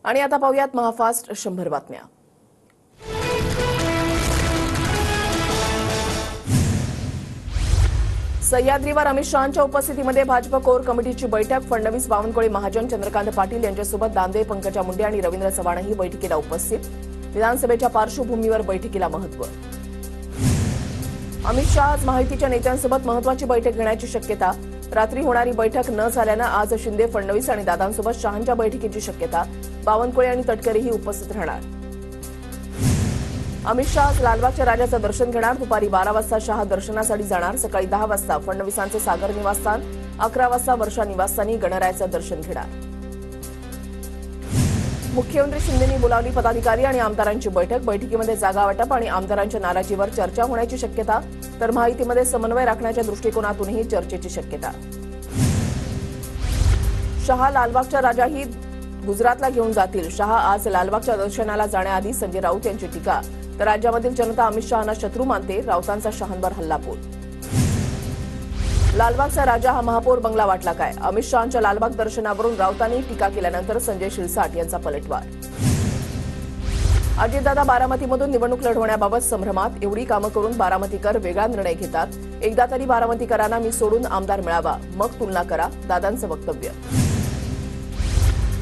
आणि आता पाहूयात महाफास्ट 100 बातम्या। सह्याद्रीवर अमित शहांच्या उपस्थितीमध्ये भाजप कोर कमिटीची बैठक। फडणवीस, बावनकुळे, महाजन, चंद्रकांत पाटील यांच्यासोबत दानवे, पंकजा मुंडे आणि रवींद्र चव्हाणही बैठकीला उपस्थित। विधानसभेच्या पार्श्वभूमीवर बैठकीला महत्त्व। अमित शहा आज महायुतीच्या नेत्यांसोबत महत्त्वाची बैठक घेण्याची शक्यता। रात्री होणारी बैठक न झाल्यानं आज शिंदे, फडणवीस आणि दादांसोबत शहांच्या बैठकीची शक्यता। बावनकुळे आणि तटकरेही उपस्थित राहणार। अमित शहा आज लालबागच्या राजाचं दर्शन घेणार। दुपारी 12 वाजता शहा दर्शनासाठी जाणार। सकाळी 10 वाजता फडणवीसांचं सागर निवासस्थान, 11 वाजता वर्षा निवासस्थानी गणरायाचं दर्शन घेणार। मुख्यमंत्री शिंदेंनी बोलावली पदाधिकारी आणि आमदारांची बैठक। बैठकीमध्ये जागा वाटप आणि आमदारांच्या नाराजीवर चर्चा होण्याची शक्यता, तर महायुतीमध्ये समन्वय राखण्याच्या दृष्टिकोनातूनही चर्चेची शक्यता। शहा लालबागच्या राजाही गुजरातला घेऊन जातील। शहा आज लालबागच्या दर्शनाला जाण्याआधी संजय राऊत यांची टीका, तर राज्यामधील जनता अमित शहांना शत्रू मानते। राऊतांचा शहांवर हल्लाबोल। लालबागचा राजा हा महापौर बंगला वाटला काय? अमित शहांच्या लालबाग दर्शनावरून राऊतांनी टीका केल्यानंतर संजय शिरसाट यांचा पलटवार। अजितदादा बारामतीमधून निवडणूक लढवण्याबाबत संभ्रमात। एवढी कामं करून बारामतीकर वेगळा निर्णय घेतात। एकदा तरी बारामतीकरांना मी सोडून आमदार मिळावा, मग तुलना करा, दादांचं वक्तव्य।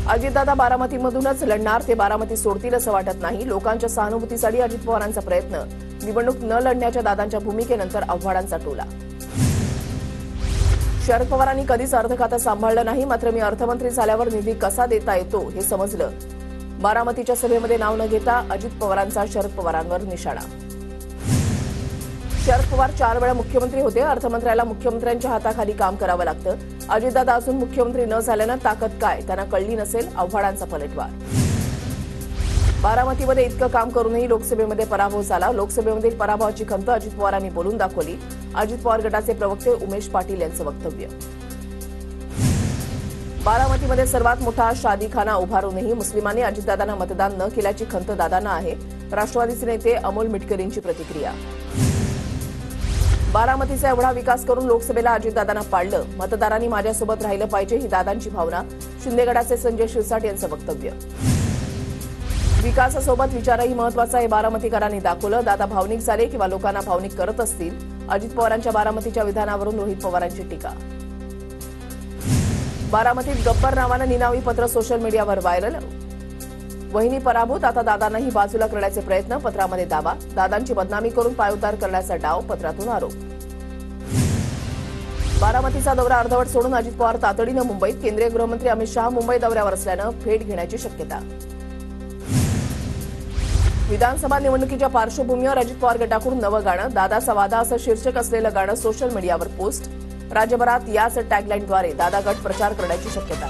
अजितदादा बारामतीमधूनच लढणार, ते बारामती सोडतील असं वाटत नाही। लोकांच्या सहानुभूतीसाठी अजित पवारांचा प्रयत्न। निवडणूक न लढण्याच्या दादांच्या भूमिकेनंतर आव्हाडांचा टोला। शरद पवारांनी कधीच अर्थ खातं सांभाळलं नाही, मात्र मी अर्थमंत्री झाल्यावर निधी कसा देता येतो हे समजलं। बारामतीच्या सभेमध्ये नाव न घेता अजित पवारांचा शरद पवारांवर निशाणा। शरद पवार 4 वेळा मुख्यमंत्री होते। अर्थमंत्र्याला मुख्यमंत्र्यांच्या हाताखाली काम करावं लागतं। अजितदादा अजून मुख्यमंत्री न झाल्यानं ताकद काय त्यांना कळली नसेल, आव्हाडांचा पलटवार। बारामतीमध्ये इतकं काम करूनही लोकसभेमध्ये पराभव झाला। लोकसभेमधील पराभवाची खंत अजित पवारांनी बोलून दाखवली। अजित पवार गटाचे प्रवक्ते उमेश पाटील यांचं वक्तव्य। बारामतीमध्ये सर्वात मोठा शादीखाना उभारूनही मुस्लिमांनी अजितदादांना मतदान न केल्याची खंत दादांना आहे। राष्ट्रवादीचे नेते अमोल मिटकरींची प्रतिक्रिया। बारामतीचा एवढा विकास करून लोकसभेला अजितदादांना पाडलं। मतदारांनी माझ्यासोबत राहिलं पाहिजे ही दादांची भावना। शिंदे गटाचे संजय शिरसाट यांचं वक्तव्य। विकासासोबत विचारही महत्वाचा आहे, बारामतीकरांनी दाखवलं। दादा भावनिक झाले किंवा लोकांना भावनिक करत असतील। अजित पवारांच्या बारामतीच्या विधानावरून रोहित पवारांची टीका। बारामतीत गब्बर नावानं निनावी पत्र सोशल मीडियावर व्हायरल। वहिनी पराभूत, आता दादांनाही बाजूला करण्याचे प्रयत्न। पत्रामध्ये दावा, दादांची बदनामी करून पायउतार करण्याचा डाव, पत्रातून आरोप। बारामतीचा दौरा अर्धवट सोडून अजित पवार तातडीनं मुंबईत। केंद्रीय गृहमंत्री अमित शहा मुंबई दौऱ्यावर असल्यानं भेट घेण्याची शक्यता। विधानसभा निवडणुकीच्या पार्श्वभूमीवर अजित पवार गटाकडून नवं गाणं। दादाचा वादा असं शीर्षक असलेलं गाणं सोशल मीडियावर पोस्ट। राज्यभरात याच टॅगलाईनद्वारे दादा गट प्रचार करण्याची शक्यता।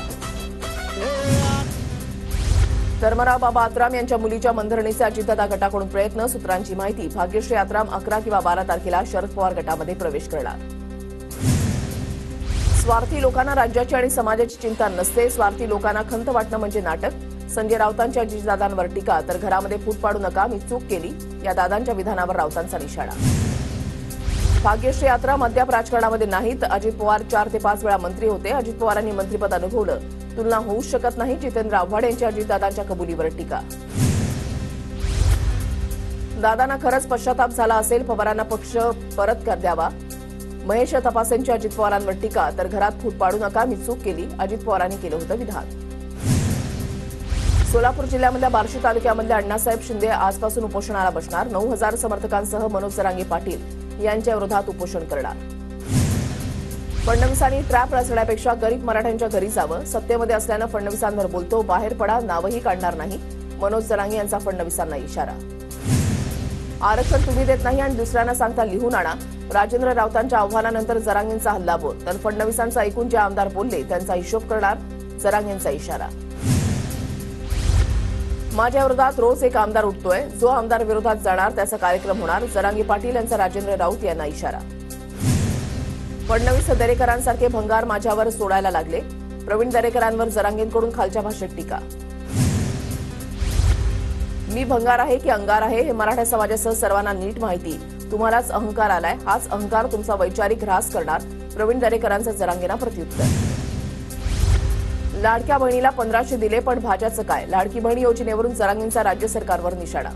धर्मराव बाबा आत्राम यांच्या मुलीच्या मनधरणीचे अजितदादा गटाकडून प्रयत्न। सूत्रांची माहिती, भाग्यश्री आत्राम 11 किंवा 12 तारखेला शरद पवार गटामध्ये प्रवेश करणार। स्वार्थी लोकांना राज्याची आणि समाजाची चिंता नसते। स्वार्थी लोकांना खंत वाटणं म्हणजे नाटक। संजय राऊतांच्या अजितदादांवर टीका, तर घरामध्ये फूट पाडू नका, मी चूक केली, या दादांच्या विधानावर राऊतांचा निशाणा। भाग्यश्री आत्राम अद्याप राजकारणामध्ये नाहीत। अजित पवार 4 ते 5 वेळा मंत्री होते। अजित पवारांनी मंत्रिपद अनुभवलं, तुलना होऊच शकत नाही। जितेंद्र आव्हाड यांच्या अजितदादांच्या कबुलीवर टीका। दादांना खरंच पश्चाताप झाला असेल, पवारांना पक्ष परत द्यावा। महेश तपासेंची अजित पवारांवर टीका, तर घरात फूट पाडू नका, मी चूक केली, अजित पवारांनी केलं होतं विधान। सोलापूर जिल्ह्यामधल्या बार्शी तालुक्यामधल्या अण्णासाहेब शिंदे आजपासून उपोषणाला बसणार। 9000 समर्थकांसह मनोज जरांगे पाटील यांच्या विरोधात उपोषण करणार। फडणवीसांनी ट्रॅप रचण्यापेक्षा गरीब मराठ्यांच्या घरी जावं। सत्तेमध्ये असल्यानं फडणवीसांवर बोलतो, बाहेर पडा, नावही काढणार नाही। मनोज जरांगे यांचा फडणवीसांना इशारा। आरक्षण तुम्ही देत नाही आणि दुसऱ्यांना सांगता लिहून आणा। राजेंद्र राऊतांच्या आव्हानानंतर जरांगेंचा हल्लाबोल, तर फडणवीसांचा ऐकून जे आमदार बोलले त्यांचा हिशोब करणार, जरांगेंचा इशारा। माझ्या विरोधात रोज एक आमदार उठतोय, जो आमदार विरोधात जाणार त्याचा कार्यक्रम होणार, जरांगे पाटील यांचा राजेंद्र राऊत यांना इशारा। फडणवीस दरेकरांसारखे भंगार माझ्यावर सोडायला लागले, प्रवीण दरेकरांवर जरांगेंकडून खालच्या भाषेत टीका। मी भंगार आहे की अंगार आहे हे मराठा समाजासह सर्वांना नीट माहिती। तुम्हालाच अहंकार आलाय, हाच अहंकार तुमचा वैचारिक ऱ्हास करणार, प्रवीण दरेकरांचं जरांगेंना प्रत्युत्तर। लाडक्या बहिणीला 1500 दिले, पण भाज्याचं काय? लाडकी बहीण योजनेवरून जरांगेंचा राज्य सरकारवर निशाणा.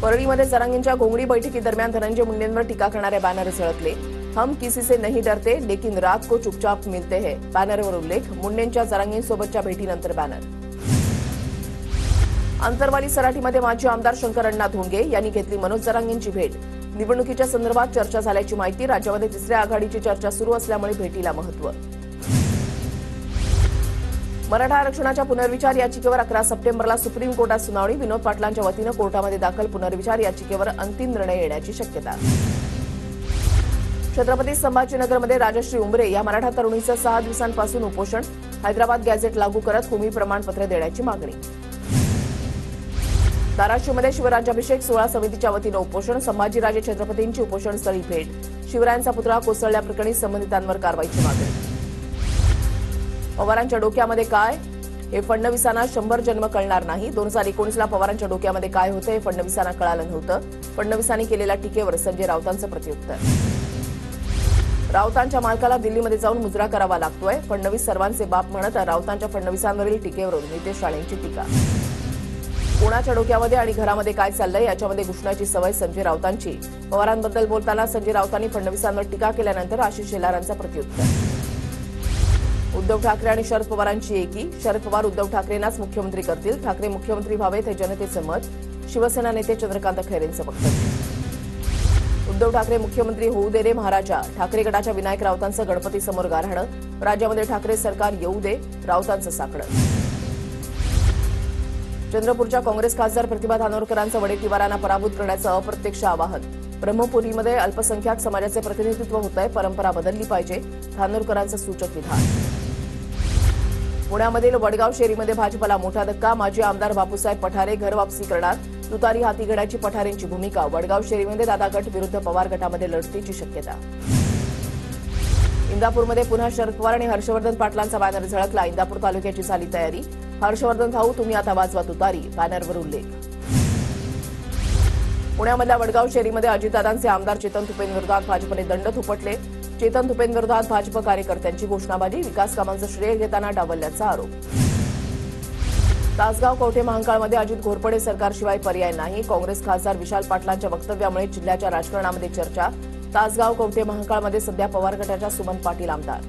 परळीमध्ये जरांगेंच्या घोंगडी बैठकीदरम्यान धनंजय मुंडेंवर टीका करणारे बॅनर झळकले. हम किसी से नहीं डरते, लेकिन रात को चुपचाप मिलते हैं. बॅनरवर उल्लेख. मुंडेंच्या जरांगेंसोबतच्या भेटीनंतर बॅनर. अंतरवाली सराटीमध्ये माजी आमदार शंकरअण्णा धोंगे यांनी घेतली मनोज जरांगेंची भेट. निवडणुकीच्या संदर्भात चर्चा झाल्याची माहिती. राज्यामध्ये तिसऱ्या आघाडीची चर्चा सुरू असल्यामुळे भेटीला महत्त्व. मराठा आरक्षणाच्या पुनर्विचार याचिकेवर 11 सप्टेंबरला सुप्रीम कोर्टात सुनावणी. विनोद पाटलांच्या वतीनं कोर्टामध्ये दाखल पुनर्विचार याचिकेवर अंतिम निर्णय येण्याची शक्यता. छत्रपती संभाजीनगरमध्ये राजश्री उंबरे या मराठा तरुणीचं 6 दिवसांपासून उपोषण. हैदराबाद गॅझेट लागू करत भूमी प्रमाणपत्र देण्याची मागणी. धाराशिवमध्ये शिवराज्याभिषेक सोहळा समितीच्या वतीनं उपोषण. संभाजीराजे छत्रपतींची उपोषणस्थळी भेट. शिवरायांचा पुतळा कोसळल्याप्रकरणी संबंधितांवर कारवाईची मागणी. पवारांच्या डोक्यामध्ये काय? हे फडणवीसांना 100 जन्म कळणार नाही. 2019ला पवारांच्या डोक्यामध्ये काय होतं हे फडणवीसांना कळालं नव्हतं. फडणवीसांनी केलेल्या टीकेवर संजय राऊतांचं प्रत्युत्तर. राऊतांच्या मालकाला दिल्लीमध्ये जाऊन मुजरा करावा लागतोय. फडणवीस सर्वांचे बाप म्हणत राऊतांच्या फडणवीसांवरील टीकेवरून नितेश राणेंची टीका. कोणाच्या डोक्यामध्ये आणि घरामध्ये काय चाललंय याच्यामध्ये घुसण्याची सवय संजय राऊतांची. पवारांबद्दल बोलताना संजय राऊतांनी फडणवीसांवर टीका केल्यानंतर आशिष शेलारांचं प्रत्युत्तर. उद्धव ठाकरे आणि शरद पवारांची एकी. शरद पवार उद्धव ठाकरेंनाच मुख्यमंत्री करतील. ठाकरे मुख्यमंत्री व्हावेत हे जनतेचं मत. शिवसेना नेते चंद्रकांत खैरेंचं वक्तव्य. उद्धव ठाकरे मुख्यमंत्री होऊ दे रे महाराजा. ठाकरे गटाच्या विनायक राऊतांचं गणपतीसमोर गारहाणं. राज्यामध्ये ठाकरे सरकार येऊ दे, राऊतांचं साकडं. चंद्रपूरच्या काँग्रेस खासदार प्रतिभा धानोरकरांचं वडेट्टीवारांना पराभूत करण्याचं अप्रत्यक्ष आवाहन. ब्रह्मपुरीमध्ये अल्पसंख्याक समाजाचे प्रतिनिधित्व होत आहे. परंपरा बदलली पाहिजे. धानोरकरांचं सूचक विधान. पुण्यामधील वडगाव शेरीमध्ये भाजपला मोठा धक्का. माजी आमदार बापूसाहेब पठारे घरवापसी करणार. तुतारी हाती घेण्याची पठारेंची भूमिका. वडगाव शेरीमध्ये दादा गट विरुद्ध पवार गटामध्ये लढतीची शक्यता. इंदापूरमध्ये पुन्हा शरद पवार आणि हर्षवर्धन पाटलांचा बॅनर झळकला. इंदापूर तालुक्याची झाली तयारी. हर्षवर्धन भाऊ तुम्ही आता वाजवा तुतारी. बॅनरवर उल्लेख. पुण्यामधल्या वडगाव शेरीमध्ये अजितदादांचे आमदार चेतन तुपेंविरोधात भाजपने दंड थोपटले. चेतन तुपेंविरोधात भाजप कार्यकर्त्यांची घोषणाबाजी. विकास कामांचं श्रेय घेताना डावलल्याचा आरोप. तासगाव कवठे महांकाळमध्ये अजित घोरपडे सरकारशिवाय पर्याय नाही. काँग्रेस खासदार विशाल पाटलांच्या वक्तव्यामुळे जिल्ह्याच्या राजकारणामध्ये चर्चा. तासगाव कवठे महांकाळमध्ये सध्या पवार गटाच्या सुमन पाटील आमदार.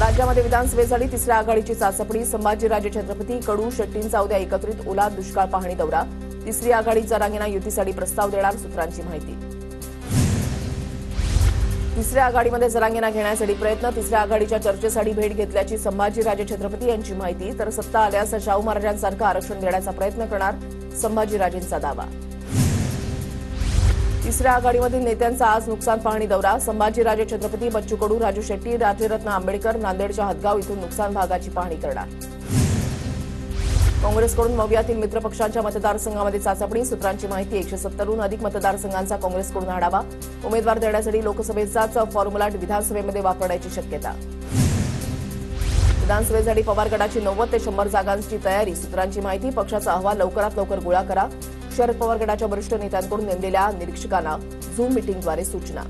राज्यामध्ये विधानसभेसाठी तिसऱ्या आघाडीची चाचपणी. संभाजीराजे छत्रपती कडू शेट्टींचा उद्या एकत्रित ओला दुष्काळ पाहणी दौरा. तिसरी आघाडी जरांगेंना युतीसाठी प्रस्ताव देणार. सूत्रांची माहिती. तिसऱ्या आघाडीमध्ये जरांगेंना घेण्यासाठी प्रयत्न. तिसऱ्या आघाडीच्या चर्चेसाठी भेट घेतल्याची संभाजीराजे छत्रपती यांची माहिती. तर सत्ता आल्यास शाहू महाराजांसारखं आरक्षण देण्याचा प्रयत्न करणार. संभाजीराजेंचा दावा. तिसऱ्या आघाडीमधील नेत्यांचा आज नुकसान पाहणी दौरा. संभाजीराजे छत्रपती, बच्चू कडू, राजू शेट्टी, राजरत्न आंबेडकर नांदेडच्या हदगाव इथून नुकसान भागाची पाहणी करणार. काँग्रेसकडून मवियातील मित्रपक्षांच्या मतदारसंघामध्ये चाचपणी. सूत्रांची माहिती. 170हून अधिक मतदारसंघांचा काँग्रेसकडून आढावा. उमेदवार देण्यासाठी लोकसभेचाच फॉर्म्युला विधानसभेमध्ये वापरण्याची शक्यता. विधानसभेसाठी पवार गटाची 90 ते 100 जागांची तयारी. सूत्रांची माहिती. पक्षाचा अहवाल लवकरात लवकर गोळा करा. शरद पवार गटाच्या वरिष्ठ नेत्यांकडून नेमलेल्या निरीक्षकांना झूम मीटिंगद्वारे सूचना.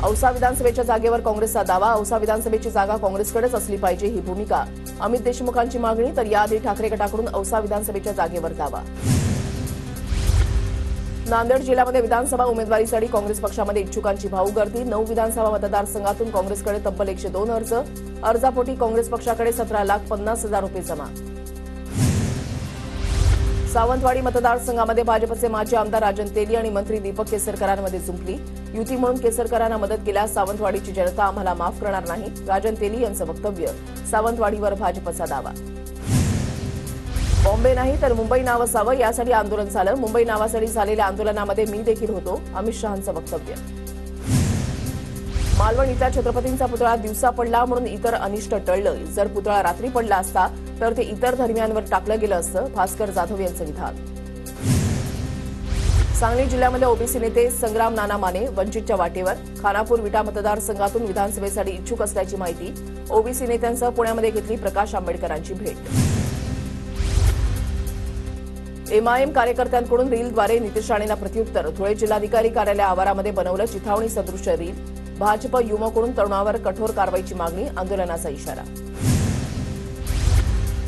औसा विधानसभेच्या जागेवर काँग्रेसचा दावा. औसा विधानसभेची जागा काँग्रेसकडेच असली पाहिजे ही भूमिका. अमित देशमुखांची मागणी. तर याआधी ठाकरे गटाकडून औसा विधानसभेच्या जागेवर दावा. नांदेड जिल्ह्यामध्ये विधानसभा उमेदवारीसाठी काँग्रेस पक्षामध्ये इच्छुकांची भाऊ गर्दी. 9 विधानसभा मतदारसंघातून काँग्रेसकडे तब्बल 102 अर्ज. अर्जापोटी काँग्रेस पक्षाकडे 17,50,000 रुपये जमा. सावंतवाडी मतदारसंघामध्ये भाजपचे माजी आमदार राजन तेली आणि मंत्री दीपक केसरकरांमध्ये जुंपली. युती म्हणून केसरकरांना मदत केल्यास सावंतवाडीची जनता आम्हाला माफ करणार नाही. राजन तेली यांचं वक्तव्य. सावंतवाडीवर भाजपचा दावा. बॉम्बे नाही तर मुंबई नाव असावं यासाठी आंदोलन झालं. मुंबई नावासाठी झालेल्या आंदोलनामध्ये मी देखील होतो. अमित शहांचं वक्तव्य. मालवण इथल्या छत्रपतींचा पुतळा दिवसा पडला म्हणून इतर अनिष्ट टळलं. जर पुतळा रात्री पडला असता तर ते इतर धर्मियांवर टाकलं गेलं असतं. भास्कर जाधव यांचं विधान. सांगली जिल्ह्यामध्ये ओबीसी नेते संग्राम नाना माने वंचितच्या वाटेवर. खानापूर विटा मतदारसंघातून विधानसभेसाठी इच्छुक असल्याची माहिती. ओबीसी नेत्यांसह पुण्यामध्ये घेतली प्रकाश आंबेडकरांची भेट. एमआयएम कार्यकर्त्यांकडून रीलद्वारे नितेश राणेंना प्रत्युत्तर. धुळे जिल्हाधिकारी कार्यालय आवारामध्ये बनवलं चिथावणी सदृश रील. भाजप युमकडून तरुणावर कठोर कारवाईची मागणी, आंदोलनाचा इशारा.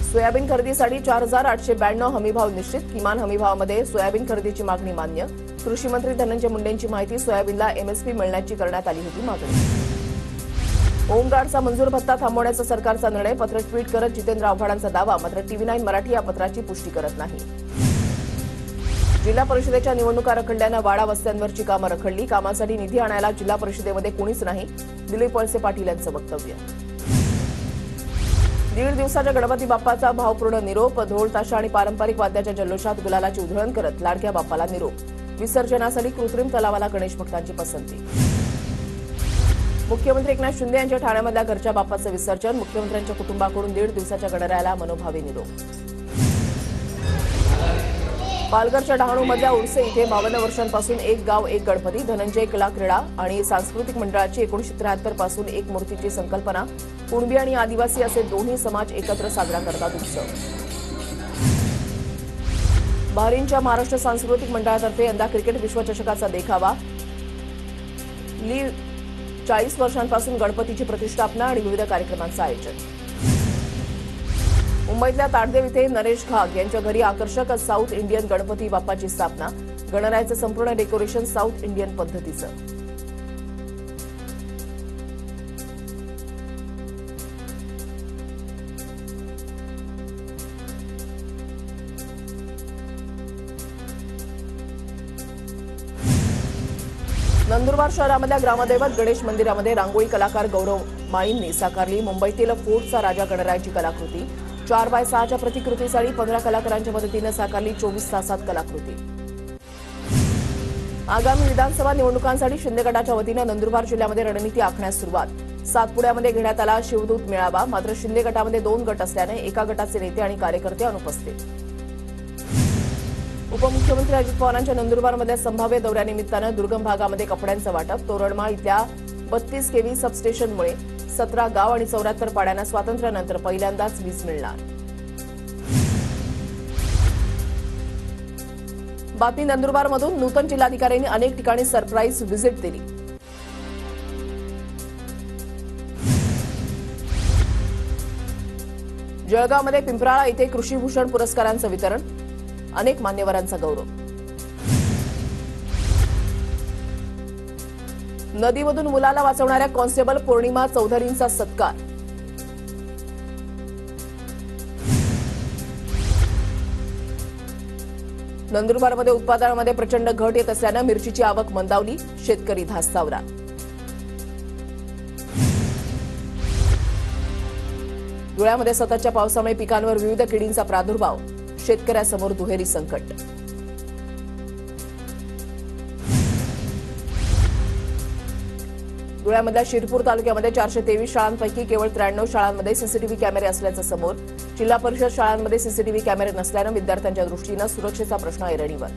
सोयाबीन खरेदीसाठी 4,892 हमीभाव निश्चित. किमान हमीभावामध्ये सोयाबीन खरेदीची मागणी मान्य. कृषी मंत्री धनंजय मुंडेंची माहिती. सोयाबीनला एमएसपी मिळण्याची करण्यात आली होती मागणी. होमगार्डचा मंजूर भत्ता थांबवण्याचा सरकारचा निर्णय. पत्र ट्विट करत जितेंद्र आव्हाडांचा दावा. मात्र TV9 मराठी या पत्राची पुष्टी करत नाही. जिल्हा परिषदेच्या निवडणुका रखडल्यानं वाडा वस्त्यांवरची कामं रखडली. कामासाठी निधी आणायला जिल्हा परिषदेमध्ये कोणीच नाही. दिलीप वळसे पाटील यांचं वक्तव्य. 1.5 दिवसाच्या गणपती बाप्पाचा भावपूर्ण निरोप. ढोल ताशा आणि पारंपरिक वाद्याच्या जल्लोषात गुलालाची उधळण करत लाडक्या बाप्पाला निरोप. विसर्जनासाठी कृत्रिम तलावाला गणेश भक्तांची पसंती. मुख्यमंत्री एकनाथ शिंदे यांच्या ठाण्यामधल्या घरच्या बाप्पाचं विसर्जन. मुख्यमंत्र्यांच्या कुटुंबाकडून 1.5 दिवसाच्या गणरायाला मनोभावे निरोप. पालघरच्या डहाणूमधल्या उर्से इथे 52 वर्षांपासून एक गाव एक गणपती. धनंजय कला क्रीडा आणि सांस्कृतिक मंडळाची 1973 पासून एक मूर्तीची संकल्पना. कुणबी आणि आदिवासी असे दोन्ही समाज एकत्र साजरा करतात उत्सव. बहरीनच्या महाराष्ट्र सांस्कृतिक मंडळातर्फे यंदा क्रिकेट विश्वचषकाचा देखावा. 40 वर्षांपासून गणपतीची प्रतिष्ठापना आणि विविध कार्यक्रमांचं आयोजन. मुंबईतल्या ताडदेव इथे नरेश घाग यांच्या घरी आकर्षक साऊथ इंडियन गणपती बाप्पाची स्थापना. गणरायाचं संपूर्ण डेकोरेशन साऊथ इंडियन पद्धतीचं. नंदुरबार शहरामधल्या ग्रामदैवत गणेश मंदिरामध्ये रांगोळी कलाकार गौरव माळींनी साकारली मुंबईतील फोर्टचा राजा गणरायाची कलाकृती. 4x6च्या प्रतिकृतीसाठी 15 कलाकारांच्या मदतीनं साकारली 24 तासात कलाकृती. आगामी विधानसभा निवडणुकांसाठी शिंदे गटाच्या वतीनं नंदुरबार जिल्ह्यामध्ये रणनीती आखण्यास सुरुवात. सातपुड्यामध्ये घेण्यात आला शिवदूत मेळावा. मात्र शिंदे गटामध्ये 2 गट असल्याने एका गटाचे नेते आणि कार्यकर्ते अनुपस्थित. उपमुख्यमंत्री अजित पवारांच्या नंदुरबारमधल्या संभाव्य दौऱ्यानिमित्तानं दुर्गम भागामध्ये कपड्यांचं वाटप. तोरणमाळ इथल्या 32 केव्ही सबस्टेशनमुळे 17 गाव आणि 74 पाड्यांना स्वातंत्र्यानंतर पहिल्यांदाच वीज मिळणार. बातमी नंदुरबारमधून. नूतन जिल्हाधिकाऱ्यांनी अनेक ठिकाणी सरप्राईज व्हिजिट दिली. जळगावमध्ये पिंपराळा इथे कृषीभूषण पुरस्कारांचं वितरण. अनेक मान्यवरांचा गौरव. नदीमधून मुलाला वाचवणाऱ्या कॉन्स्टेबल पौर्णिमा चौधरींचा सत्कार. नंदुरबारमध्ये उत्पादनामध्ये प्रचंड घट येत असल्यानं मिरचीची आवक मंदावली. शेतकरी धास्तावला. धुळ्यामध्ये सततच्या पावसामुळे पिकांवर विविध किडींचा प्रादुर्भाव. शेतकऱ्यासमोर दुहेरी संकट. धुळ्यामधल्या शिरपूर तालुक्यामध्ये 423 शाळांपैकी केवळ 93 शाळांमध्ये सीसीटीव्ही कॅमेरे असल्याचं समोर. जिल्हा परिषद शाळांमध्ये सीसीटीव्ही कॅमेरे नसल्यानं विद्यार्थ्यांच्या दृष्टीनं सुरक्षेचा प्रश्न ऐरणीवर.